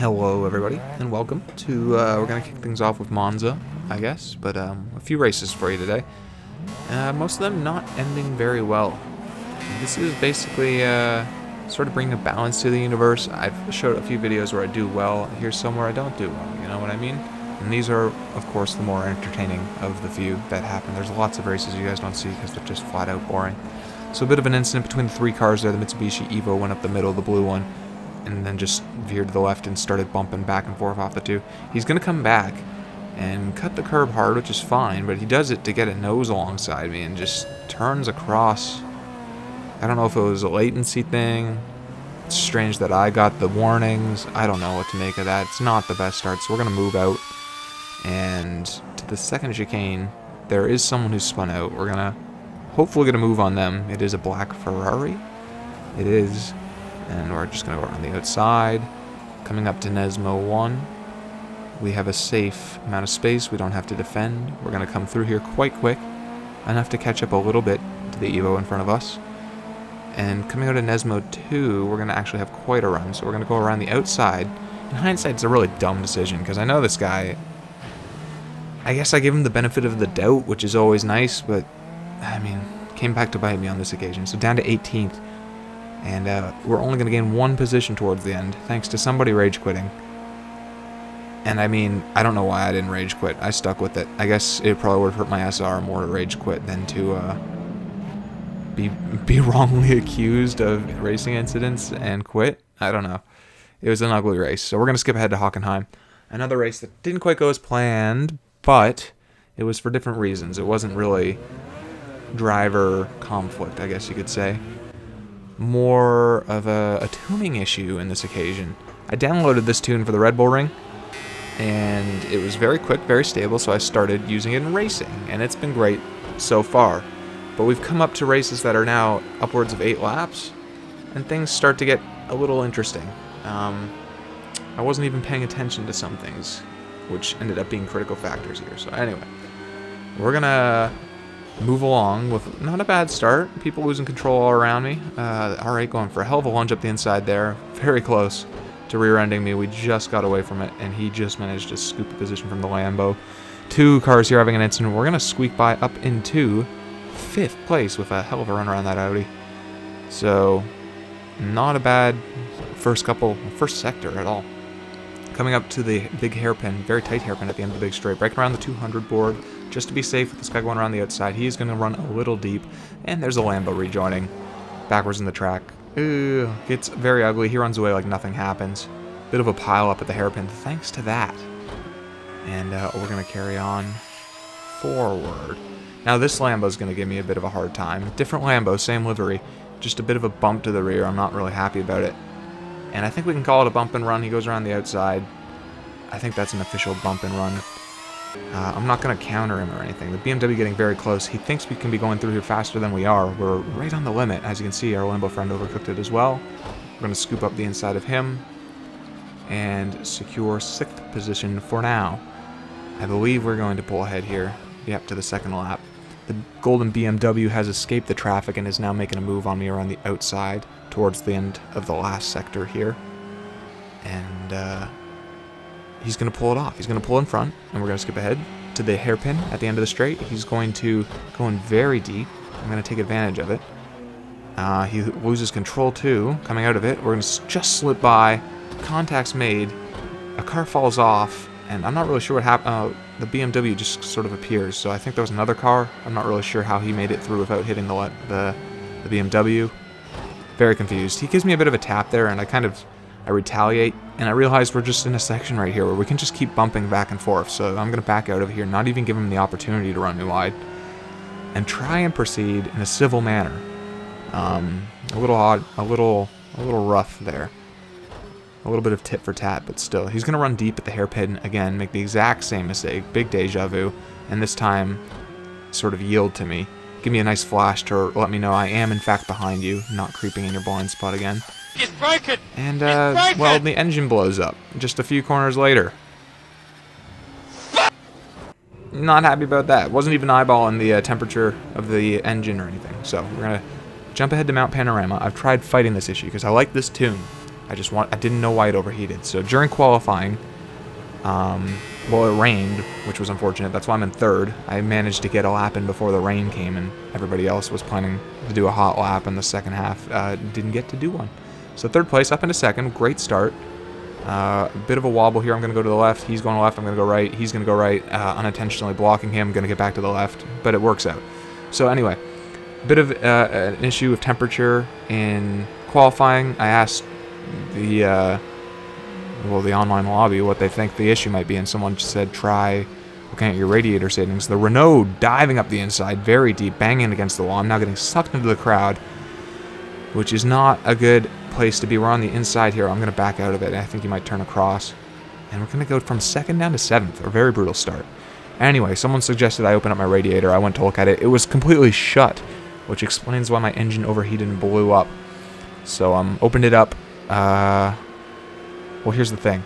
Hello everybody, and welcome to, we're going to kick things off with Monza, I guess, but a few races for you today. Most of them not ending very well. This is basically sort of bringing a balance to the universe. I've showed a few videos where I do well, here's some where I don't do well, you know what I mean? And these are, of course, the more entertaining of the few that happen. There's lots of races you guys don't see because they're just flat out boring. So a bit of an incident between the three cars there. The Mitsubishi Evo went up the middle, the blue one, and then just veered to the left and started bumping back and forth off the two. He's going to come back and cut the curb hard, which is fine, but he does it to get a nose alongside me and just turns across. I don't know if it was a latency thing. It's strange that I got the warnings. I don't know what to make of that. It's not the best start, so we're going to move out. And to the second chicane, there is someone who's spun out. We're going to hopefully get a move on them. It is a black Ferrari. It is. And we're just going to go around the outside. Coming up to Nesmo 1. We have a safe amount of space. We don't have to defend. We're going to come through here quite quick. Enough to catch up a little bit to the Evo in front of us. And coming out of Nesmo 2, we're going to actually have quite a run. So we're going to go around the outside. In hindsight, it's a really dumb decision because I know this guy. I guess I gave him the benefit of the doubt, which is always nice, but I mean, came back to bite me on this occasion. So down to 18th. And we're only going to gain one position towards the end, thanks to somebody rage quitting. And I mean, I don't know why I didn't rage quit. I stuck with it. I guess it probably would have hurt my SR more to rage quit than to be wrongly accused of racing incidents and quit. I don't know. It was an ugly race. So we're going to skip ahead to Hockenheim. Another race that didn't quite go as planned, but it was for different reasons. It wasn't really driver conflict, I guess you could say. More of a tuning issue in this occasion. I downloaded this tune for the Red Bull Ring, and it was very quick, very stable, so I started using it in racing, and it's been great so far. But we've come up to races that are now upwards of 8 laps, and things start to get a little interesting. I wasn't even paying attention to some things, which ended up being critical factors here. So anyway, we're gonna move along with not a bad start. People losing control all around me. R8 going for a hell of a lunge up the inside there. Very close to rear-ending me. We just got away from it, and he just managed to scoop a position from the Lambo. 2 cars here having an incident. We're going to squeak by up into 5th place with a hell of a run around that Audi. So, not a bad first sector at all. Coming up to the big hairpin, very tight hairpin at the end of the big straight. Breaking around the 200 board. Just to be safe with this guy going around the outside, he's going to run a little deep. And there's a Lambo rejoining. Backwards in the track. Ooh, gets very ugly. He runs away like nothing happens. Bit of a pile up at the hairpin thanks to that. And we're going to carry on forward. Now this Lambo's going to give me a bit of a hard time. Different Lambo, same livery. Just a bit of a bump to the rear. I'm not really happy about it. And I think we can call it a bump and run. He goes around the outside. I think that's an official bump and run. I'm not going to counter him or anything. The BMW getting very close. He thinks we can be going through here faster than we are. We're right on the limit. As you can see, our Lambo friend overcooked it as well. We're going to scoop up the inside of him and secure 6th position for now. I believe we're going to pull ahead here. Yep, to the second lap. The golden BMW has escaped the traffic and is now making a move on me around the outside towards the end of the last sector here. And he's going to pull it off. He's going to pull in front, and we're going to skip ahead to the hairpin at the end of the straight. He's going to go in very deep. I'm going to take advantage of it. He loses control too, coming out of it. We're going to just slip by. Contact's made. A car falls off, and I'm not really sure what happened. The BMW just sort of appears, so I think there was another car. I'm not really sure how he made it through without hitting the BMW. Very confused. He gives me a bit of a tap there, and I retaliate, and I realize we're just in a section right here where we can just keep bumping back and forth, so I'm going to back out of here, not even give him the opportunity to run me wide, and try and proceed in a civil manner. A little odd, a little rough there. A little bit of tit for tat, but still. He's going to run deep at the hairpin again, make the exact same mistake, big deja vu, and this time sort of yield to me. Give me a nice flash to let me know I am in fact behind you, not creeping in your blind spot again. It's broken! And, It's broken! well, the engine blows up just a few corners later. Not happy about that. Wasn't even eyeballing the temperature of the engine or anything. So we're going to jump ahead to Mount Panorama. I've tried fighting this issue because I like this tune. I didn't know why it overheated. So during qualifying, well, it rained, which was unfortunate. That's why I'm in third. I managed to get a lap in before the rain came, and everybody else was planning to do a hot lap in the second half. Didn't get to do one. So third place, up into second. Great start. A bit of a wobble here. I'm going to go to the left. He's going left. I'm going to go right. He's going to go right. Unintentionally blocking him. Going to get back to the left, but it works out. So anyway, a bit of an issue of temperature in qualifying. I asked the online lobby what they think the issue might be, and someone said try looking at your radiator settings. The Renault diving up the inside very deep, banging against the wall. I'm now getting sucked into the crowd, which is not a good place to be. We're on the inside here. I'm going to back out of it. I think you might turn across, and we're going to go from second down to seventh. A very brutal start. Anyway, someone suggested I open up my radiator. I went to look at it. It was completely shut, which explains why my engine overheated and blew up. So opened it up. Well, here's the thing.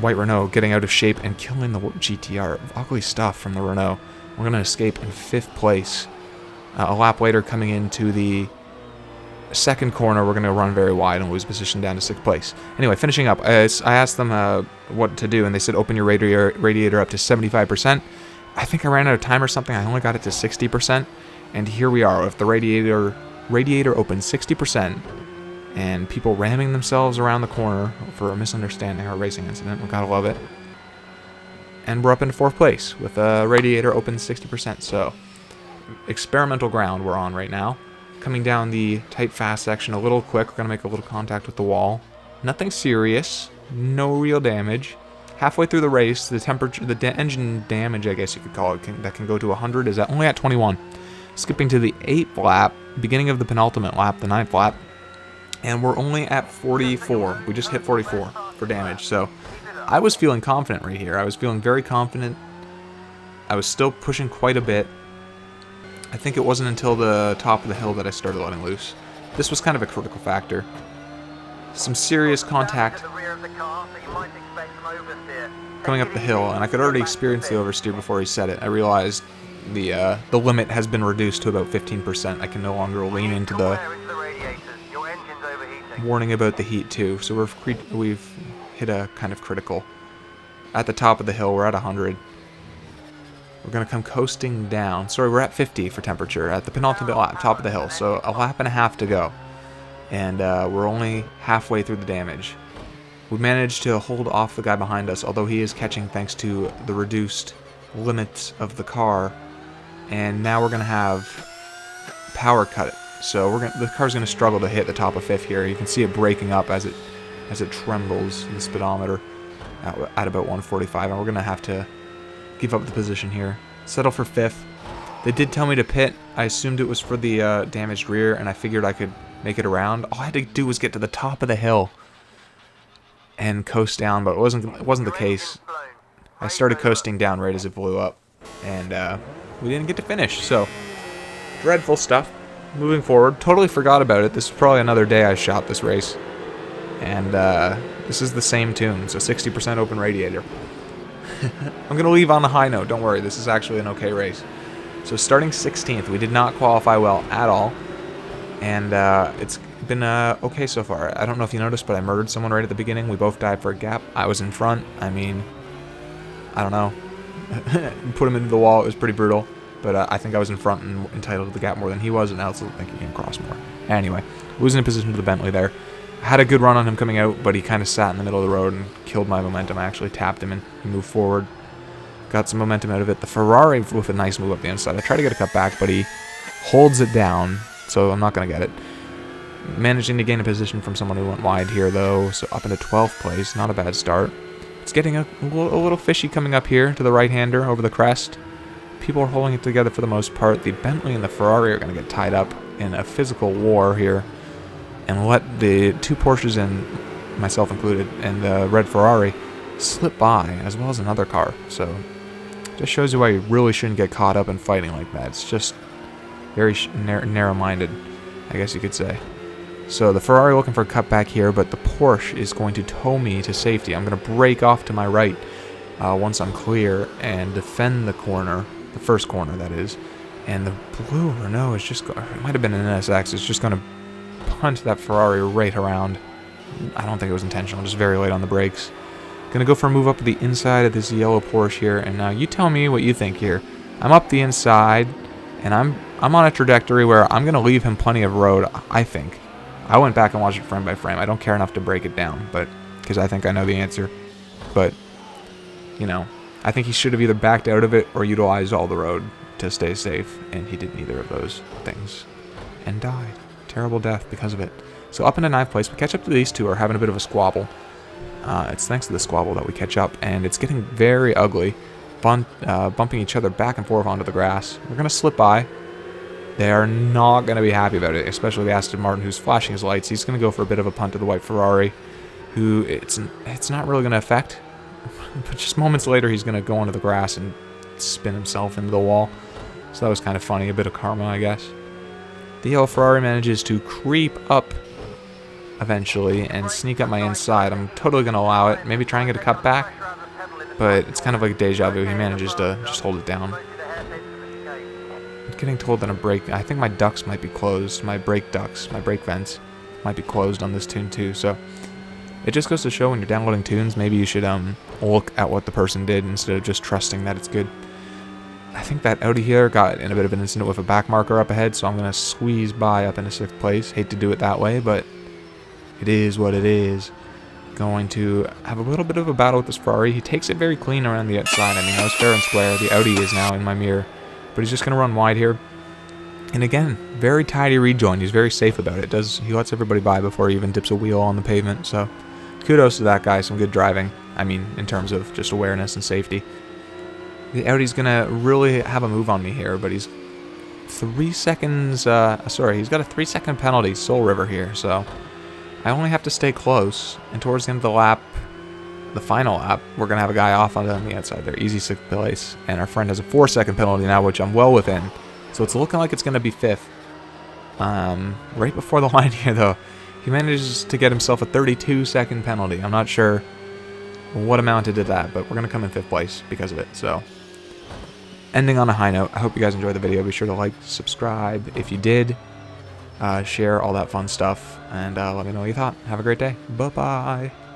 White Renault getting out of shape and killing the GTR. Ugly stuff from the Renault. We're going to escape in 5th place. A lap later, coming into the second corner, we're going to run very wide and lose position down to 6th place. Anyway, finishing up, I asked them what to do, and they said open your radiator up to 75%. I think I ran out of time or something. I only got it to 60%. And here we are with the radiator open 60%. And people ramming themselves around the corner for a misunderstanding or a racing incident. We gotta love it. And we're up into 4th place with a radiator open 60%. So, experimental ground we're on right now. Coming down the tight, fast section a little quick. We're gonna make a little contact with the wall. Nothing serious. No real damage. Halfway through the race, the temperature, engine damage, I guess you could call it, that can go to 100 is only at 21. Skipping to the 8th lap, beginning of the penultimate lap, the 9th lap. And we're only at 44. We just hit 44 for damage. So I was feeling confident right here. I was feeling very confident. I was still pushing quite a bit. I think it wasn't until the top of the hill that I started letting loose. This was kind of a critical factor. Some serious contact coming up the hill, and I could already experience the oversteer before he said it. I realized the limit has been reduced to about 15%. I can no longer lean into the warning about the heat too, so we've hit a kind of critical. At the top of the hill, we're at 100. We're going to come coasting down. Sorry, we're at 50 for temperature at the penultimate lap, top of the hill, so a lap and a half to go. And we're only halfway through the damage. We managed to hold off the guy behind us, although he is catching thanks to the reduced limits of the car. And now we're going to have power cut it. So the car's going to struggle to hit the top of 5th here. You can see it breaking up as it trembles, the speedometer, at about 145. And we're going to have to give up the position here. Settle for 5th. They did tell me to pit. I assumed it was for the damaged rear, and I figured I could make it around. All I had to do was get to the top of the hill and coast down, but it wasn't the case. I started coasting down right as it blew up, and we didn't get to finish. So, dreadful stuff. Moving forward, totally forgot about it. This is probably another day I shot this race. And this is the same tune, so 60% open radiator. I'm going to leave on a high note, don't worry, this is actually an okay race. So starting 16th, we did not qualify well at all. And it's been okay so far. I don't know if you noticed, but I murdered someone right at the beginning. We both died for a gap. I was in front. I mean, I don't know. Put him into the wall, it was pretty brutal. But I think I was in front and entitled to the gap more than he was, and I also think he came across more. Anyway, losing a position to the Bentley there. I had a good run on him coming out, but he kind of sat in the middle of the road and killed my momentum. I actually tapped him and he moved forward. Got some momentum out of it. The Ferrari with a nice move up the inside. I tried to get a cut back, but he holds it down, so I'm not going to get it. Managing to gain a position from someone who went wide here, though, so up into 12th place. Not a bad start. It's getting a little fishy coming up here to the right-hander over the crest. People are holding it together for the most part. The Bentley and the Ferrari are going to get tied up in a physical war here and let the two Porsches, and myself included, and the red Ferrari slip by, as well as another car. So just shows you why you really shouldn't get caught up in fighting like that. It's just very narrow-minded, I guess you could say. So the Ferrari looking for a cutback here, but the Porsche is going to tow me to safety. I'm going to brake off to my right once I'm clear and defend the corner, the first corner that is. And the blue Renault is just, it might have been an NSX, it's just going to punch that Ferrari right around. I don't think it was intentional, just very late on the brakes. Gonna go for a move up the inside of this yellow Porsche here, and now you tell me what you think here. I'm up the inside, and I'm on a trajectory where I'm gonna leave him plenty of road, I think. I went back and watched it frame by frame. I don't care enough to break it down, but because I think I know the answer. But, you know, I think he should have either backed out of it or utilized all the road to stay safe, and he did neither of those things and died. Terrible death because of it. So up into 9th place, we catch up to these two are having a bit of a squabble. It's thanks to the squabble that we catch up, and it's getting very ugly, bumping each other back and forth onto the grass. We're going to slip by. They are not going to be happy about it, especially the Aston Martin, who's flashing his lights. He's going to go for a bit of a punt to the white Ferrari, who it's not really going to affect. But just moments later, he's going to go onto the grass and spin himself into the wall. So that was kind of funny, a bit of karma, I guess. The yellow Ferrari manages to creep up eventually and sneak up my inside. I'm totally going to allow it. Maybe try and get a cut back. But it's kind of like deja vu. He manages to just hold it down. I'm getting told that I think my ducts might be closed. My brake ducts, my brake vents might be closed on this tune too. So it just goes to show when you're downloading tunes, maybe you should look at what the person did instead of just trusting that it's good. I think that Audi here got in a bit of an incident with a back marker up ahead, so I'm going to squeeze by up into 6th place. Hate to do it that way, but it is what it is. Going to have a little bit of a battle with this Ferrari. He takes it very clean around the outside. I mean, that was fair and square. The Audi is now in my mirror, but he's just going to run wide here. And again, very tidy rejoin. He's very safe about it. He lets everybody by before he even dips a wheel on the pavement, so kudos to that guy. Some good driving. I mean, in terms of just awareness and safety. The Audi's going to really have a move on me here, but he's 3 seconds, he's got a 3-second penalty, Soul River here, so I only have to stay close, and towards the end of the lap, the final lap, we're going to have a guy off on the outside there, easy 6th place, and our friend has a 4-second penalty now, which I'm well within, so it's looking like it's going to be 5th. Right before the line here, though, he manages to get himself a 32-second penalty. I'm not sure what amounted to that, but we're going to come in 5th place because of it, so ending on a high note. I hope you guys enjoyed the video. Be sure to like, subscribe if you did, share all that fun stuff, and let me know what you thought. Have a great day. Bye-bye.